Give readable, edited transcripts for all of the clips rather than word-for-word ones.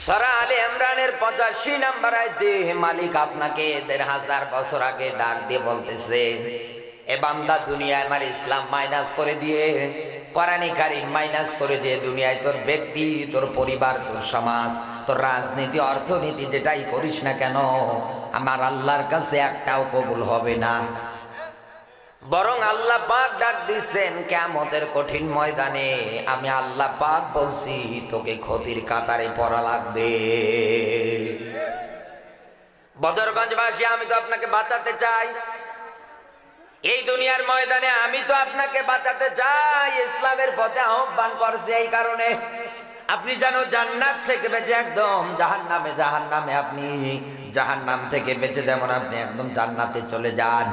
সূরা আলে ইমরানের 85 নম্বর আয়াতে মালিক আপনাকে ১৫০০ বছর আগে ডাক দিয়ে বলতেছে, এ বান্দা দুনিয়ায় আমার ইসলাম মাইনাস করে দিয়ে, কোরআন কারীম মাইনাস করে দিয়ে দুনিয়ায় তোর ব্যক্তি, তোর পরিবার, তোর সমাজ, তোর রাজনীতি, অর্থনীতি যেটাই করিস না কেন আমার আল্লাহর কাছে একটাও কবুল হবে না। বরং আল্লাহ পাক ডাক দিচ্ছেন কিয়ামতের কঠিন ময়দানে, আমি আল্লাহ পাক বলছি তোকে ক্ষতির কাতারে পড়া লাগবে। বদরগঞ্জবাসী, আমি তো আপনাকে বাঁচাতে চাই। এই দুনিয়ার ময়দানে আমি তো আপনাকে বাঁচাতে চাই, ইসলামের পথে আহ্বান করছি এই কারণে আপনি যেন জান্নাত থেকে বেঁচে একদম জাহান্নামে আপনি জাহান্নাম থেকে বেঁচে যেমন আপনি একদম জান্নাতে চলে যান।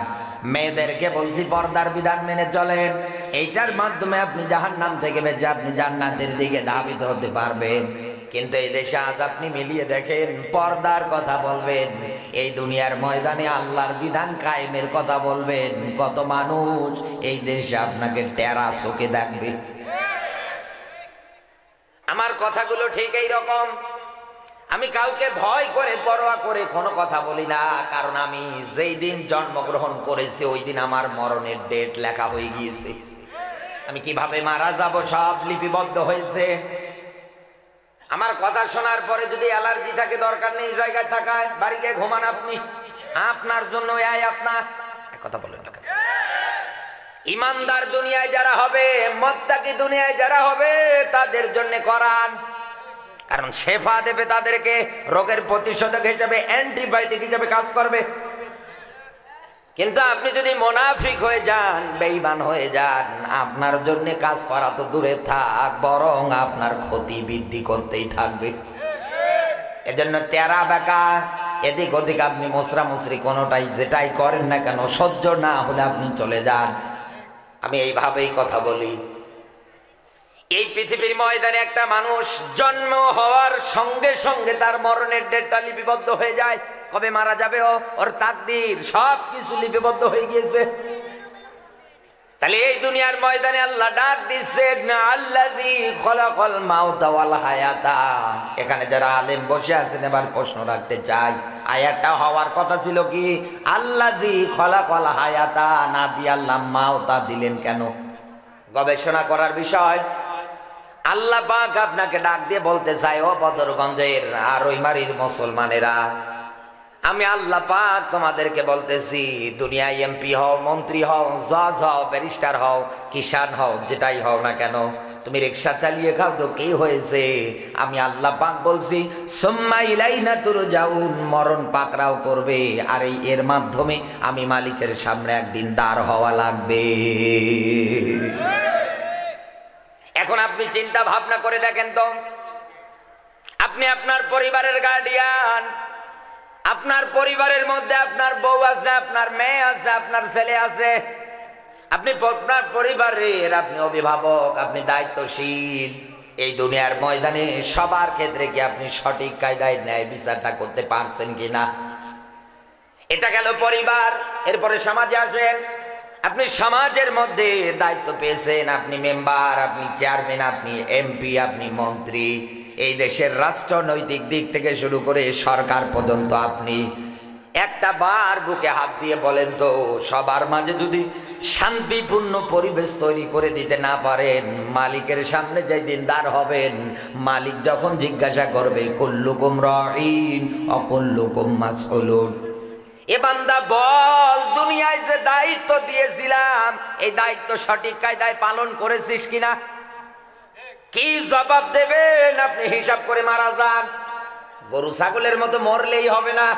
মেয়েদেরকে বলছি পর্দার বিধান মেনে চলেন, এইটার মাধ্যমে আপনি জাহান্নাম থেকে বেঁচে আপনি জান্নাতের দিকে ধাবিত হতে পারবেন। কিন্তু এই দেশে আজ আপনি মিলিয়ে দেখেন, পর্দার কথা বলবেন, এই দুনিয়ার ময়দানে আল্লাহর বিধান কায়েমের কথা বলবেন, কত মানুষ এই দেশে আপনাকে টেরা চোখে দেখবে। আমার কথাগুলো ঠিক এই রকম। আমি কাউকে ভয় করে পরোয়া করে কোনো কথা বলি না, কারণ আমি যেই দিন জন্মগ্রহণ করেছি ওই দিন আমার মরণের ডেট লেখা হয়ে গিয়েছে। আমি কিভাবে মারা যাব সব লিপিবদ্ধ হয়েছে। আমার কথা শোনার পরে যদি অ্যালার্জি থাকে, দরকার নেই জায়গায় থাকায়, বাড়ি গিয়ে ঘুমান আপনি, আপনার জন্য আপনার কথা বলেন না। ইমানদার দুনিয়ায় যারা হবে, মুত্তাকি দুনিয়ায় যারা হবে, তাদের জন্য কোরআন, কারণ শেফা দেবে তাদেরকে, রোগের প্রতিষেধক হিসেবে, অ্যান্টিবায়োটিক হিসেবে কাজ করবে। কিন্তু আপনি যদি মুনাফিক হয়ে যান, বেঈমান হয়ে যান, আপনার জন্য কাজ করা তো দূরে থাক, বরং আপনার ক্ষতি বৃদ্ধি করতেই থাকবে। এজন্য টেরা বেকা এদিক ওদিক আপনি মোসরামুসরি কোনোটাই যেটাই করেন না কেন, সহ্য না হলে আপনি চলে যান। আমি এইভাবেই কথা বলি। এই পৃথিবীর ময়দানে একটা মানুষ জন্ম হওয়ার সঙ্গে সঙ্গে তার মরণের ডেটটা লিপিবদ্ধ হয়ে যায়, কবে মারা যাবে ওর তাকদীর সব কিছু লিপিবদ্ধ হয়ে গিয়েছে। তাহলে এই দুনিয়ার ময়দানে আল্লাহ ডাক দিচ্ছেন, আল্লাযী খলাকাল মাউতা ওয়াল হায়াতা। এখানে যারা আলেম বসে আছেন এবার প্রশ্ন রাখতে চাই, আয়াতটা হওয়ার কথা ছিল কি আল্লাযী খলাকাল হায়াতা, না দিয়ে আল্লাহ মাউতা দিলেন কেন? গবেষণা করার বিষয়। আল্লাহ পাক আপনাকে ডাক দিয়ে বলতে চায়, ও বদরগঞ্জের আর ওইমারির মুসলমানেরা, আমি আল্লাহ পাক তোমাদেরকে বলতেছি, দুনিয়ায় এমপি হও, মন্ত্রী হও, জজ হও, ব্যারিস্টার হও, কিষান হও, যেটাই হও না কেন, তুমি রিকশা চালিয়ে খাও তো কি হয়েছে? আমি আল্লাহ পাক বলছি, সুম্মা ইলাইনা তুরজাউন, মরণ পাকড়াও করবে, আর এর মাধ্যমে আমি মালিকের সামনে একদিন দাঁড় হওয়া লাগবে। এখন আপনি চিন্তা ভাবনা করে দেখেন তো, আপনি আপনার পরিবারের গার্ডিয়ান, আপনার পরিবারের মধ্যে আপনার বউ আছে, আপনার মেয়ে আছে, আপনার ছেলে আছে, আপনি আপনার পরিবারের আপনি অভিভাবক, আপনি দায়িত্বশীল। এই দুনিয়ার ময়দানে সবার ক্ষেত্রে কি আপনি সঠিক কায়দায় ন্যায় বিচারটা করতে পারছেন কিনা? এটা গেল পরিবার। এরপরে সমাজে আসেন, আপনি সমাজের মধ্যে দায়িত্ব পেয়েছেন, আপনি মেম্বার, আপনি চেয়ারম্যান, আপনি এমপি, আপনি মন্ত্রী, এই দেশের রাষ্ট্রনৈতিক দিক থেকে শুরু করে সরকার পর্যন্ত আপনি একটা বার বুকে হাত দিয়ে বলেন তো, সবার মাঝে যদি শান্তিপূর্ণ পরিবেশ তৈরি করে দিতে না পারেন, মালিকের সামনে যেই দিন দাঁড় হবেন, মালিক যখন জিজ্ঞাসা করবে কুল্লুকুম রাঈন ওয়া কুল্লুকুম মাসউলুন, এ বান্দা বল দুনিয়ায় যে দায়িত্ব দিয়েছিলাম এই দায়িত্ব সঠিক কায়দায় পালন করেছিস কিনা? কি জবাব দেবেন? আপনি হিসাব করে মারা যান। গরু ছাগলের মতো মরলেই হবে না,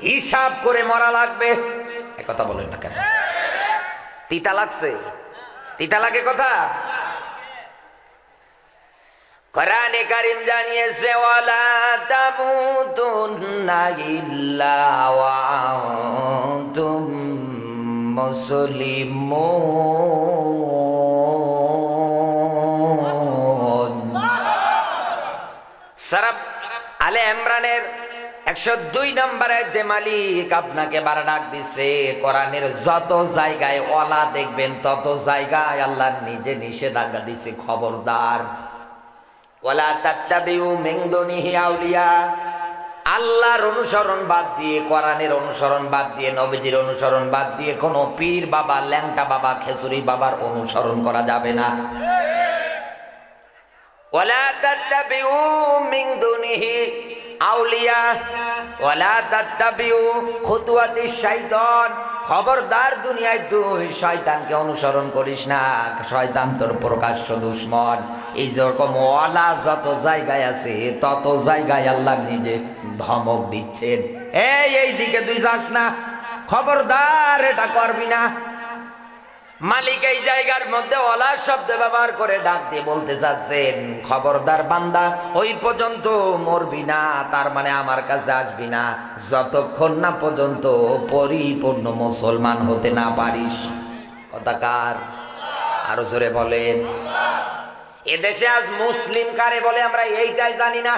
হিসাব করে মরা লাগবে। কথা বলেন না কেন? তিতা লাগছে? তিতা লাগে কথা? কোরআনে কারীম জানিয়েছে, ওয়ালা তামুতুন্না ইল্লা ওয়া আনতুম মুসলিমুন। সূরা আলে ইমরানের 102 নম্বর আয়াতে মালিক আপনাকে বার ডাক দিচ্ছে। কোরআনের যত জায়গায় ওয়ালা দেখবেন তত জায়গায় আল্লাহ নিজে নিষেধাজ্ঞা দিচ্ছে, খবরদার ওয়ালা তাত্তাবিউ মিন দুনিহি আউলিয়া, আল্লাহর অনুসরণ বাদ দিয়ে, কোরআনের অনুসরণ বাদ দিয়ে, নবীজির অনুসরণ বাদ দিয়ে কোনো পীর বাবা, ল্যাংটা বাবা, খেজুরি বাবার অনুসরণ করা যাবে না। ওয়ালা তাত্তাবিউ মিন দুনিহি আউলিয়া ওয়ালা তাত্তাবিউ খুতুওয়াতিশ শাইতান, খবরদার দুনিয়ায় তুই শয়তানকে অনুসরণ করিস না, শয়তান তোর প্রকাশ্য দুশমন। এই যেরকম ওয়ালা যত জায়গায় আছে তত জায়গায় আল্লাহ নিজে ধমক দিচ্ছেন, এই দিকে তুই যাস না, খবরদার এটা করবি না। মালিক এই জায়গার মধ্যে ওয়ালা শব্দ ব্যবহার করে ডাক দিয়ে বলতে চাচ্ছেন, খবরদার বান্দা, ওই পর্যন্ত মরবি না, তার মানে আমার কাছে আসবি না যতক্ষণ না পর্যন্ত পরিপূর্ণ মুসলমান হতে না পারিস। কথাকার আরো জোরে বলেন। এদেশে আজ মুসলিম কারে বলে আমরা এইটাই জানি না।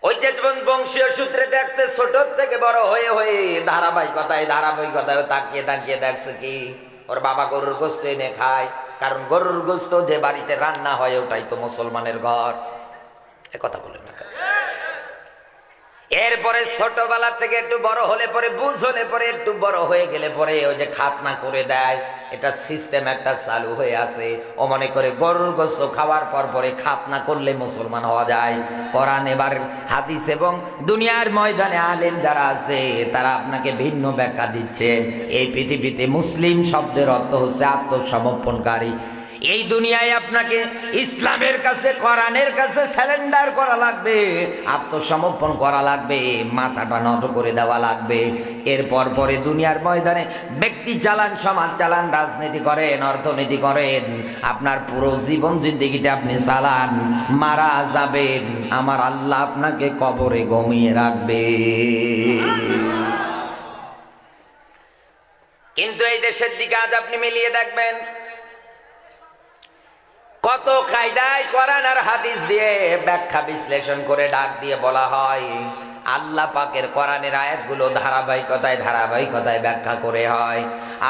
ওই যে বংশীয় সূত্রে দেখছে ছোট থেকে বড় হয়ে হয়ে ধারাবাহিকতায় তাকিয়ে তাকিয়ে দেখছে কি ওর বাবা গরুর গোস্ত এনে খায়, কারণ গরুর গোস্ত যে বাড়িতে রান্না হয় ওটাই তো মুসলমানের ঘর। এ কথা বলেন না। এরপরে ছোটবেলা থেকে একটু বড় হলে পরে, বুঝ হলে পরে, একটু বড় হয়ে গেলে পরে ওই যে খাতনা করে দেয়, এটা সিস্টেম একটা চালু হয়ে আছে। ও মনে করে গরুর গোশত খাওয়ার পর পরে খাতনা করলে মুসলমান হওয়া যায়। কোরআন এবার হাদিস এবং দুনিয়ার ময়দানে আলেম যারা আছে তারা আপনাকে ভিন্ন ব্যাখ্যা দিচ্ছে। এই পৃথিবীতে মুসলিম শব্দের অর্থ হচ্ছে আত্মসমর্পণকারী। এই দুনিয়ায় আপনাকে ইসলামের কাছে, কোরআনের কাছে স্যালেন্ডার করা লাগবে, আত্মসমর্পণ করা লাগবে, মাথাটা নত করে দেওয়া লাগবে। এরপর পরে দুনিয়ার ময়দানে ব্যক্তি চালান, সমাজ চালান, রাজনীতি করেন, অর্থনীতি করেন, আপনার পুরো জীবন জিন্দেগিটা আপনি চালান, মারা যাবেন, আমার আল্লাহ আপনাকে কবরে ঘুমিয়ে রাখবে। কিন্তু এই দেশের দিকে আজ আপনি মিলিয়ে দেখবেন, কত কায়দায় কোরআন আর হাদিস দিয়ে ব্যাখ্যা বিশ্লেষণ করে ডাক দিয়ে বলা হয়। আল্লাহ পাকের কোরআনের আয়াতগুলো ধারাবাহিকতায় ব্যাখ্যা করে হয়।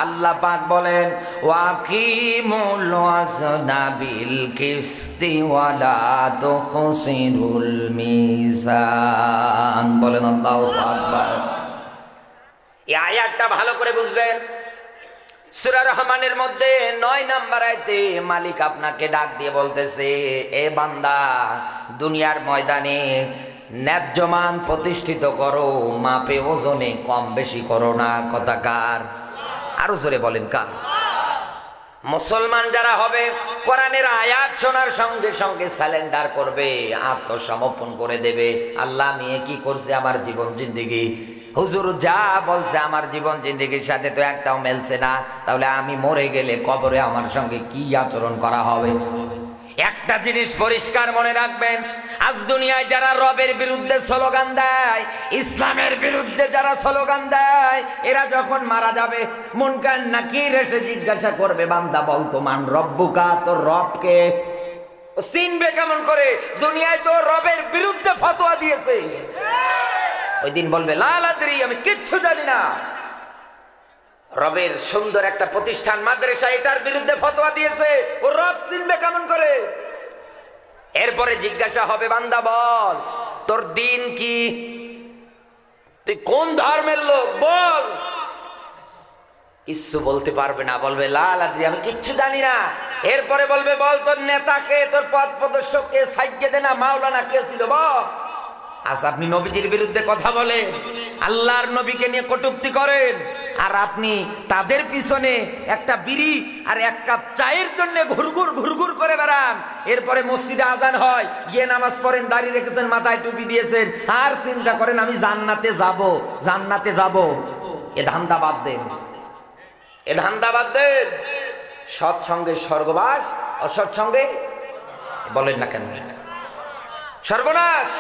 আল্লাহ পাক বলেন, ওয়াকিমুল ওয়াজনা বিল কিসতি ওয়ালা তুখসিরুল মিজান। বলেন আল্লাহু আকবার। এই আয়াতটা ভালো করে বুঝবেন। সূরা রহমানের মধ্যে 9 নম্বর আয়াতে মালিক আপনাকে ডাক দিয়ে বলতেছে, এ বান্দা, দুনিয়ার ময়দানে ন্যায্য মান প্রতিষ্ঠিত করো, মাপে ওজনে কম বেশি করো না। কথাকার আরো জোরে বলেন কার? মুসলমান যারা হবে কোরআনের আয়াত শোনার সঙ্গে সঙ্গে স্যালেন্ডার করবে, আত্মসমর্পণ করে দেবে। আল্লাহ আমি কি করছে আমার জীবন জিন্দেগি, হুজুর যা বলছে আমার জীবন জিন্দেগির সাথে তো একটাও মেলছে না, তাহলে আমি মরে গেলে কবরে আমার সঙ্গে কি আচরণ করা হবে? একটা জিনিস পরিষ্কার মনে রাখবেন, আজ দুনিয়ায় যারা রবের বিরুদ্ধে স্লোগান দেয়, ইসলামের বিরুদ্ধে যারা স্লোগান দেয়, এরা যখন মারা যাবে মুনকার নাকির এসে জিজ্ঞাসা করবে, বান্দা বলতো মান রব্বুকা, তোর রবকে চিনবে কেমন করে? দুনিয়ায় তো রবের বিরুদ্ধে ফতোয়া দিয়েছে। ওই দিন বলবে লা আদরি, আমি কিচ্ছু জানি না। রবের সুন্দর একটা প্রতিষ্ঠান মাদ্রাসা এটার বিরুদ্ধে ফতোয়া দিয়েছে, ও রব চিনবে কেমন করে? এরপরে জিজ্ঞাসা হবে, বান্দা বল তোর দিন কি, তুই কোন ধর্মের লোক বল। কিচ্ছু বলতে পারবে না, বলবে লা আদরি, আমি কিচ্ছু জানি না। এরপরে বলবে বল তোর নেতাকে, তোর পথ প্রদর্শককে, সাইয়েদেনা মাওলানা কে ছিল বল। আজ আপনি নবীজির বিরুদ্ধে কথা বলেন, আল্লাহর নবীকে নিয়ে কটূক্তি করেন, আর আপনি তাদের পিছনে একটা বিড়ি আর এক কাপ চায়ের জন্য ঘুরঘুর করে বেড়ান। এরপরে মসজিদে আজান হয়, গিয়ে নামাজ পড়েন, দাড়ি রেখেছেন, মাথায় টুপি দিয়েছেন, আর চিন্তা করেন আমি জান্নাতে যাব। এ ধান্দা বাদ দেন, এ ধান্দা বাদ দেন। সৎসঙ্গে স্বর্গবাস, অসৎসঙ্গে বলেন না কেন সর্বনাশ।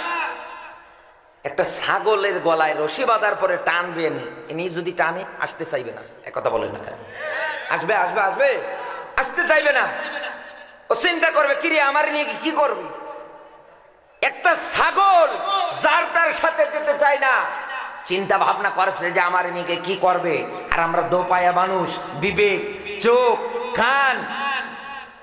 একটা ছাগলের গলায় রশি বাঁধার পরে টানবেন, ইনি যদি টানে আসতে চাইবে না। এক কথা বলেন না কেন? আসবে আসবে আসবে, আসতে চাইবে না। ও চিন্তা করবে, কিরে আমার নিয়ে কি করবে? একটা ছাগল যার তার সাথে যেতে চায় না, চিন্তা ভাবনা করছে যে আমার নিয়ে কি করবে। আর আমরা দোপায়া মানুষ, বিবেক, চোখ, কান,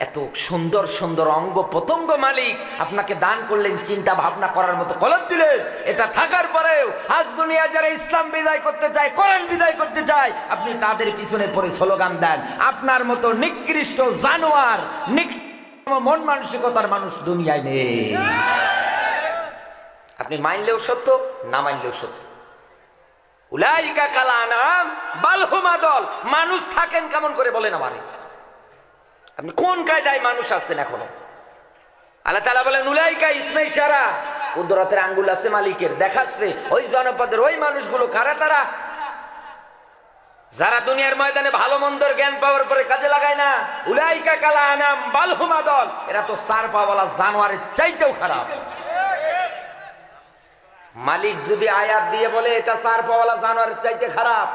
এত সুন্দর সুন্দর অঙ্গ প্রত্যঙ্গ মালিক আপনাকে দান করলেন, চিন্তা ভাবনা করার মতো কলম দিলেন। এটা থাকার পরেও আজ দুনিয়া যারা ইসলাম বিদায় করতে চায়, কোরআন বিদায় করতে চায়, আপনি তাদের পিছনে পড়ে স্লোগান দেন। আপনার মতো নিকৃষ্ট জানোয়ার, মন মানসিকতার মানুষ দুনিয়ায় নেই। আপনি মানলেও সত্য, না মানলেও সত্য। উলাইকা কাল আনআম বাল হুম আদল। মানুষ থাকেন কেমন করে বলেন আমারে? আপনি কোন কায়দায় মানুষ আসছেন এখনো? আল্লাহ তাআলা বলেন উলাইকা ইসমে ইশারা, কুদরতের আঙ্গুল আছে মালিকের, দেখাচ্ছে ওই জনপদের ওই মানুষগুলো কারা? তারা যারা দুনিয়ার ময়দানে ভালো মন্দর জ্ঞান পাওয়ার পরে কাজে লাগায় না। উলাইকা কাল আনআম বাল হুম আদল, এরা তো চার পাওয়ালা জানোয়ারের চাইতেও খারাপ। মালিক যদি আয়াত দিয়ে বলে এটা চার পাওয়ালা জানোয়ারের চাইতে খারাপ,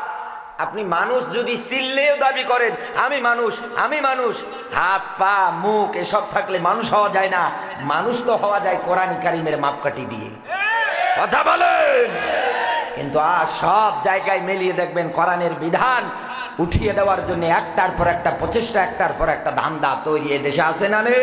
আপনি মানুষ যদি চিল্লেও দাবি করেন আমি মানুষ, আমি মানুষ, হাত পা মুখ এসব থাকলে মানুষ হওয়া যায় না। মানুষ তো হওয়া যায় কোরআন কারীমের মাপকাঠি দিয়ে। কথা বলেন। কিন্তু আর সব জায়গায় মিলিয়ে দেখবেন কোরআনের বিধান উঠিয়ে দেওয়ার জন্য একটার পর একটা প্রচেষ্টা, একটার পর একটা ধান্দা তৈরি এদেশে আছে না নেই?